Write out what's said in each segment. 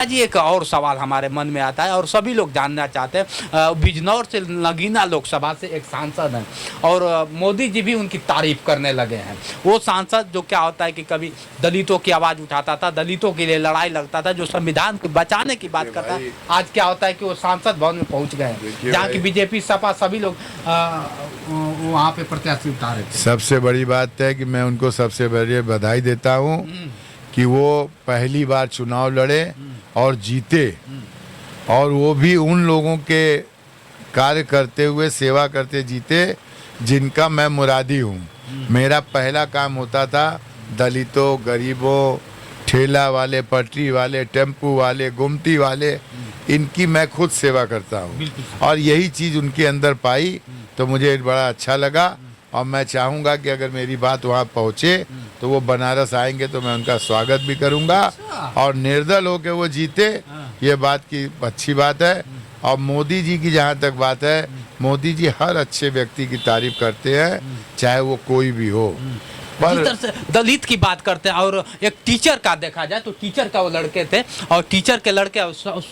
जी एक और सवाल हमारे मन में आता है और सभी लोग जानना चाहते हैं। बिजनौर से नगीना लोकसभा से एक सांसद हैं और मोदी जी भी उनकी तारीफ करने लगे हैं। वो सांसद जो क्या होता है कि कभी दलितों की आवाज़ उठाता था, दलितों के लिए लड़ाई लड़ता था, जो संविधान को बचाने की बात करता है, आज क्या होता है कि वो सांसद भवन में पहुंच गए हैं जहाँ की बीजेपी सपा सभी लोग वहाँ पे प्रत्याशी उतारे थे। सबसे बड़ी बात है कि मैं उनको सबसे बड़ी बधाई देता हूँ कि वो पहली बार चुनाव लड़े और जीते, और वो भी उन लोगों के कार्य करते हुए सेवा करते जीते जिनका मैं मुरादी हूँ। मेरा पहला काम होता था दलितों, गरीबों, ठेला वाले, पटरी वाले, टेम्पू वाले, गुमटी वाले, इनकी मैं खुद सेवा करता हूँ और यही चीज़ उनके अंदर पाई तो मुझे बड़ा अच्छा लगा। और मैं चाहूँगा कि अगर मेरी बात वहाँ पहुँचे तो वो बनारस आएंगे तो मैं उनका स्वागत भी करूँगा और निर्दल होकर वो जीते, ये बात की अच्छी बात है। और मोदी जी की जहाँ तक बात है, मोदी जी हर अच्छे व्यक्ति की तारीफ करते हैं, चाहे वो कोई भी हो। जिस तरह से दलित की बात करते हैं और एक टीचर का देखा जाए तो टीचर का वो लड़के थे और टीचर के लड़के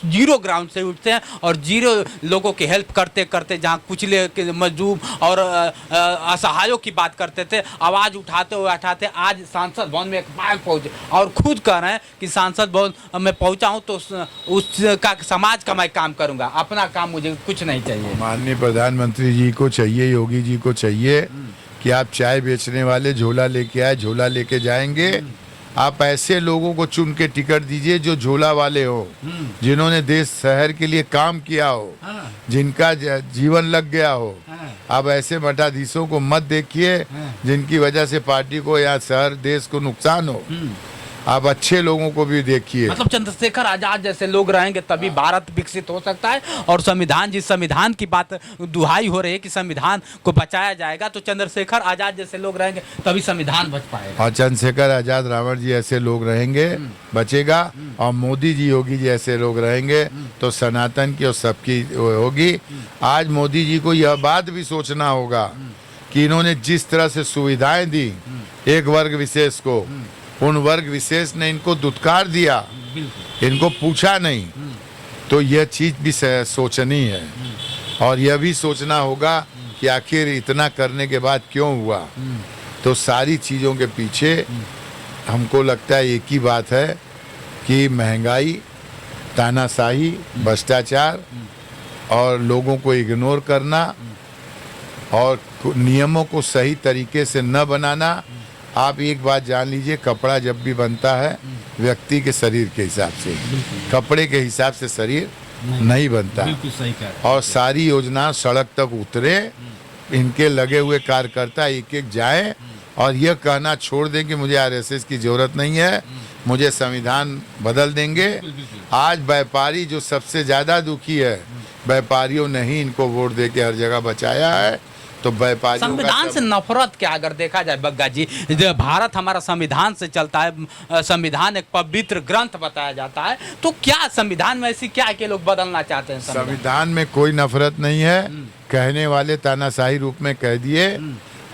जीरो ग्राउंड से उठते हैं और जीरो लोगों की हेल्प करते करते जहाँ कुचले के मजदूर और असहायों की बात करते थे, आवाज़ उठाते आज सांसद भवन में एक बार पहुँचे और खुद कह रहे हैं कि सांसद भवन में पहुँचा हूँ तो उसका समाज का मैं काम करूँगा, अपना काम मुझे कुछ नहीं चाहिए। माननीय प्रधानमंत्री जी को चाहिए, योगी जी को चाहिए कि आप चाय बेचने वाले झोला लेके आए, झोला लेके जाएंगे। आप ऐसे लोगों को चुन के टिकट दीजिए जो झोला वाले हो, जिन्होंने देश शहर के लिए काम किया हो, जिनका जीवन लग गया हो। आप ऐसे मठाधीशों को मत देखिए जिनकी वजह से पार्टी को या शहर देश को नुकसान हो। आप अच्छे लोगों को भी देखिए। मतलब चंद्रशेखर आजाद जैसे लोग रहेंगे तभी भारत विकसित हो सकता है और संविधान, जिस संविधान की बात दुहाई हो रही है कि संविधान को बचाया जाएगा, तो चंद्रशेखर आजाद जैसे लोग रहेंगे तभी संविधान बच पाएगा। और चंद्रशेखर आजाद, रावण जी ऐसे लोग रहेंगे बचेगा, और मोदी जी, योगी जी ऐसे लोग रहेंगे तो सनातन की और सबकी होगी। आज मोदी जी को यह बात भी सोचना होगा कि इन्होंने जिस तरह से सुविधाएं दी एक वर्ग विशेष को, उन वर्ग विशेष ने इनको दुत्कार दिया, इनको पूछा नहीं, तो यह चीज भी सोचनी है। और यह भी सोचना होगा कि आखिर इतना करने के बाद क्यों हुआ। तो सारी चीज़ों के पीछे हमको लगता है एक ही बात है कि महंगाई, तानाशाही, भ्रष्टाचार और लोगों को इग्नोर करना और नियमों को सही तरीके से न बनाना। आप एक बात जान लीजिए, कपड़ा जब भी बनता है व्यक्ति के शरीर के हिसाब से, कपड़े के हिसाब से शरीर नहीं बनता। सही कह। और सारी योजना सड़क तक उतरे, इनके लगे हुए कार्यकर्ता एक एक जाए और यह कहना छोड़ दें कि मुझे आरएसएस की जरूरत नहीं है, मुझे संविधान बदल देंगे। आज व्यापारी जो सबसे ज़्यादा दुखी है, व्यापारियों ने ही इनको वोट दे के हर जगह बचाया है। तो व्यापारी संविधान से नफरत क्या अगर देखा जाए बग्गा जी, भारत हमारा संविधान से चलता है, संविधान एक पवित्र ग्रंथ बताया जाता है, तो क्या संविधान में ऐसी क्या है कि लोग बदलना चाहते हैं? संविधान में कोई नफरत नहीं है, कहने वाले तानाशाही रूप में कह दिए।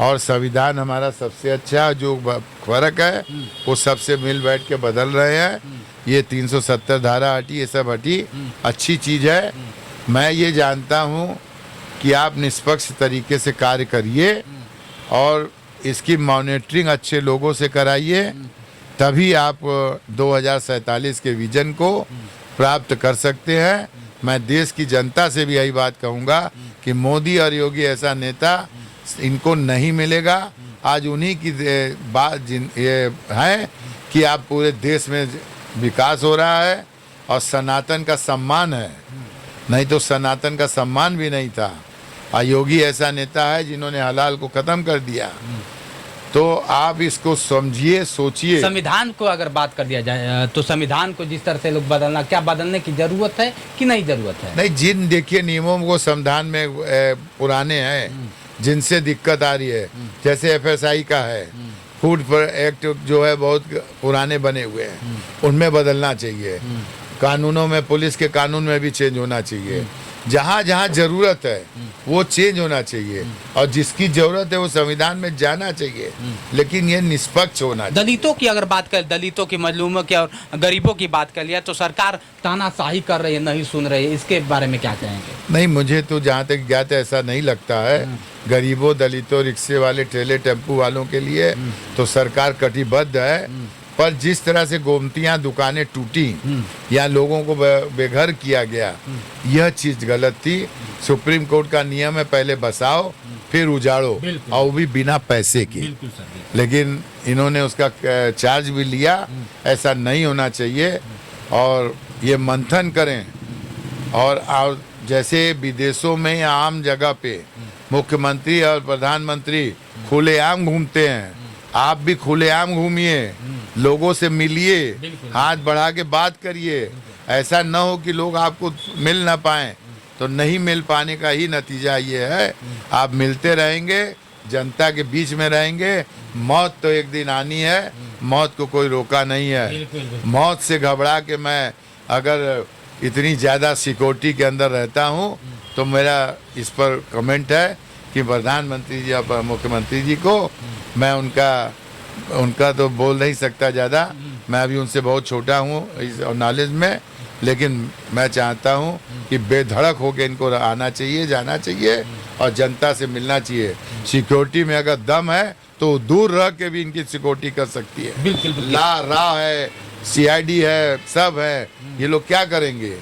और संविधान हमारा सबसे अच्छा, जो फर्क है वो सबसे मिल बैठ के बदल रहे हैं। ये 370 धारा हटी, ये सब हटी, अच्छी चीज़ है। मैं ये जानता हूँ कि आप निष्पक्ष तरीके से कार्य करिए और इसकी मॉनिटरिंग अच्छे लोगों से कराइए, तभी आप 2047 के विजन को प्राप्त कर सकते हैं। मैं देश की जनता से भी यही बात कहूँगा कि मोदी और योगी ऐसा नेता इनको नहीं मिलेगा। आज उन्हीं की बात ये है कि आप पूरे देश में विकास हो रहा है और सनातन का सम्मान है, नहीं तो सनातन का सम्मान भी नहीं था। योगी ऐसा नेता है जिन्होंने हलाल को खत्म कर दिया। तो आप इसको समझिए, सोचिए। संविधान को अगर बात कर दिया जाए तो संविधान को जिस तरह से लोग बदलना, क्या बदलने की जरूरत है कि नहीं जरूरत है? नहीं, जिन देखिए नियमों को संविधान में पुराने हैं, जिनसे दिक्कत आ रही है, जैसे एफएसआई का है, फूड एक्ट जो है बहुत पुराने बने हुए हैं, उनमें बदलना चाहिए। कानूनों में, पुलिस के कानून में भी चेंज होना चाहिए। जहाँ जहाँ जरूरत है वो चेंज होना चाहिए, और जिसकी जरूरत है वो संविधान में जाना चाहिए, लेकिन ये निष्पक्ष होना चाहिए। दलितों की अगर बात करें, दलितों की, मजलूमों की और गरीबों की बात कर लिया तो सरकार तानाशाही कर रही है, नहीं सुन रही है, इसके बारे में क्या कहेंगे? नहीं, मुझे तो जहाँ तक ज्ञात है ऐसा नहीं लगता है। गरीबों, दलितों, रिक्शे वाले, ठेले टेम्पू वालों के लिए तो सरकार कटिबद्ध है, पर जिस तरह से गोमतियां दुकानें टूटी या लोगों को बेघर किया गया, यह चीज गलत थी। सुप्रीम कोर्ट का नियम है पहले बसाओ फिर उजाड़ो, और वो भी बिना पैसे के। लेकिन इन्होंने उसका चार्ज भी लिया, ऐसा नहीं होना चाहिए। और ये मंथन करें, और जैसे विदेशों में या आम जगह पे मुख्यमंत्री और प्रधानमंत्री खुलेआम घूमते हैं, आप भी खुलेआम घूमिए, लोगों से मिलिए, हाथ बढ़ा के बात करिए। ऐसा न हो कि लोग आपको मिल ना पाए, तो नहीं मिल पाने का ही नतीजा ये है। आप मिलते रहेंगे, जनता के बीच में रहेंगे, मौत तो एक दिन आनी है, मौत को कोई रोका नहीं है। मौत से घबरा के मैं अगर इतनी ज़्यादा सिक्योरिटी के अंदर रहता हूँ, तो मेरा इस पर कमेंट है कि प्रधानमंत्री जी और मुख्यमंत्री जी को मैं उनका तो बोल नहीं सकता ज़्यादा, मैं अभी उनसे बहुत छोटा हूँ इस नॉलेज में, लेकिन मैं चाहता हूँ कि बेधड़क होकर इनको आना चाहिए, जाना चाहिए और जनता से मिलना चाहिए। सिक्योरिटी में अगर दम है तो दूर रह के भी इनकी सिक्योरिटी कर सकती है। बिल्कुल रा है, सीआईडी है, सब है, ये लोग क्या करेंगे?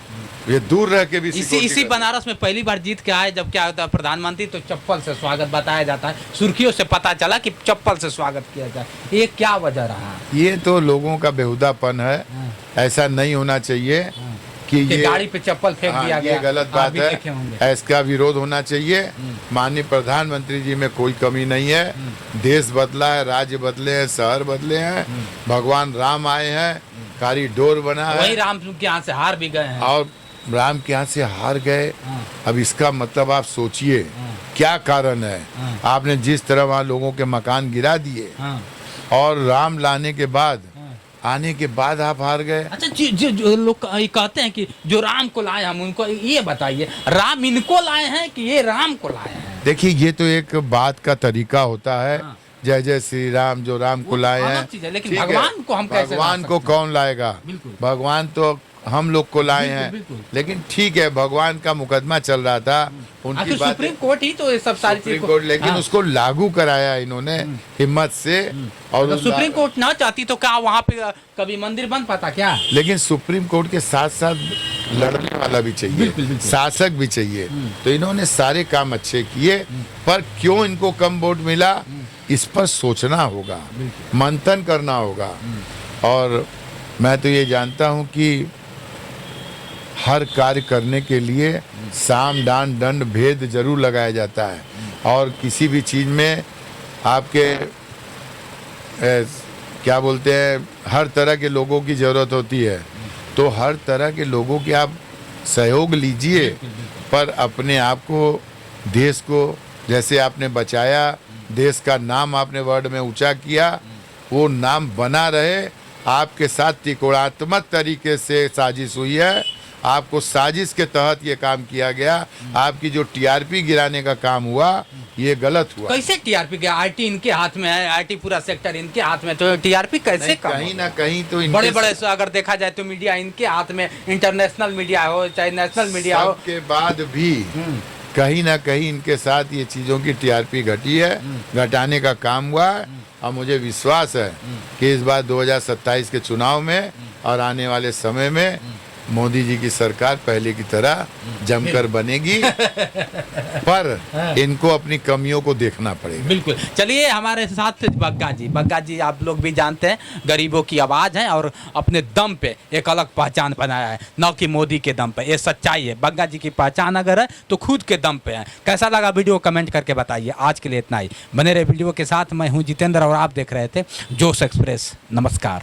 ये दूर रह के भी इसी बनारस में पहली बार जीत के आए, जब क्या होता है प्रधानमंत्री तो चप्पल से स्वागत बताया जाता है, सुर्खियों से पता चला कि चप्पल से स्वागत किया जाए, ये क्या वजह रहा? ये तो लोगों का बेहुदापन है, ऐसा नहीं होना चाहिए कि ये गाड़ी पे चप्पल फेंक दिया गया, ये गलत बात है, इसका विरोध होना चाहिए। माननीय प्रधानमंत्री जी में कोई कमी नहीं है, देश बदला है, राज्य बदले हैं, शहर बदले हैं, भगवान राम आए हैं, कॉरिडोर बना है, वही राम के यहाँ से हार भी गए हैं, और राम के यहाँ से हार गए। अब इसका मतलब आप सोचिए क्या कारण है। आपने जिस तरह वहाँ लोगों के मकान गिरा दिए, और राम लाने के बाद, आने के बाद आप हार गए। अच्छा, जो लोग कहते हैं कि जो राम को लाए हम उनको, ये बताइए राम इनको लाए हैं कि ये राम को लाए हैं? देखिए, ये तो एक बात का तरीका होता है। जय जय श्री राम, जो राम को लाए हैं, लेकिन भगवान को हम कैसे? भगवान को कौन लाएगा? भगवान तो हम लोग को लाए हैं। लेकिन ठीक है, भगवान का मुकदमा चल रहा था, उनकी बात, सुप्रीम कोर्ट ही तो ये सब सारी चीज कोर्ट, लेकिन उसको लागू कराया इन्होंने हिम्मत से। और तो सुप्रीम कोर्ट ना चाहती तो क्या वहाँ पे कभी मंदिर बन पाता क्या? लेकिन सुप्रीम कोर्ट के साथ साथ लड़ने वाला भी चाहिए, शासक भी चाहिए। तो इन्होंने सारे काम अच्छे किए, पर क्यों इनको कम वोट मिला, इस पर सोचना होगा, मंथन करना होगा। और मैं तो ये जानता हूँ कि हर कार्य करने के लिए साम दान दंड भेद जरूर लगाया जाता है, और किसी भी चीज़ में आपके क्या बोलते हैं, हर तरह के लोगों की ज़रूरत होती है। तो हर तरह के लोगों के आप सहयोग लीजिए, पर अपने आप को, देश को जैसे आपने बचाया, देश का नाम आपने वर्ल्ड में ऊंचा किया, वो नाम बना रहे। आपके साथ त्रिकोणात्मक तरीके से साजिश हुई है, आपको साजिश के तहत ये काम किया गया। आपकी जो टीआरपी गिराने का काम हुआ, ये गलत हुआ। कैसे टीआरपी गया? आईटी इनके हाथ में है, आईटी पूरा सेक्टर इनके हाथ में, तो टीआरपी कैसे? कहीं ना कहीं तो बड़े बड़े अगर देखा जाए तो मीडिया इनके हाथ में, इंटरनेशनल मीडिया हो चाहे नेशनल मीडिया हो, के बाद भी कहीं ना कहीं इनके साथ ये चीज़ों की टीआरपी घटी है, घटाने का काम हुआ है। और मुझे विश्वास है कि इस बार 2027 के चुनाव में और आने वाले समय में मोदी जी की सरकार पहले की तरह जमकर बनेगी, पर इनको अपनी कमियों को देखना पड़ेगा। बिल्कुल। चलिए, हमारे साथ बग्गा जी आप लोग भी जानते हैं, गरीबों की आवाज़ है और अपने दम पे एक अलग पहचान बनाया है, न कि मोदी के दम पे। ये सच्चाई है, बग्गा जी की पहचान अगर है तो खुद के दम पे है। कैसा लगा वीडियो कमेंट करके बताइए। आज के लिए इतना ही, बने रहे वीडियो के साथ। मैं हूँ जितेंद्र और आप देख रहे थे जोश एक्सप्रेस। नमस्कार।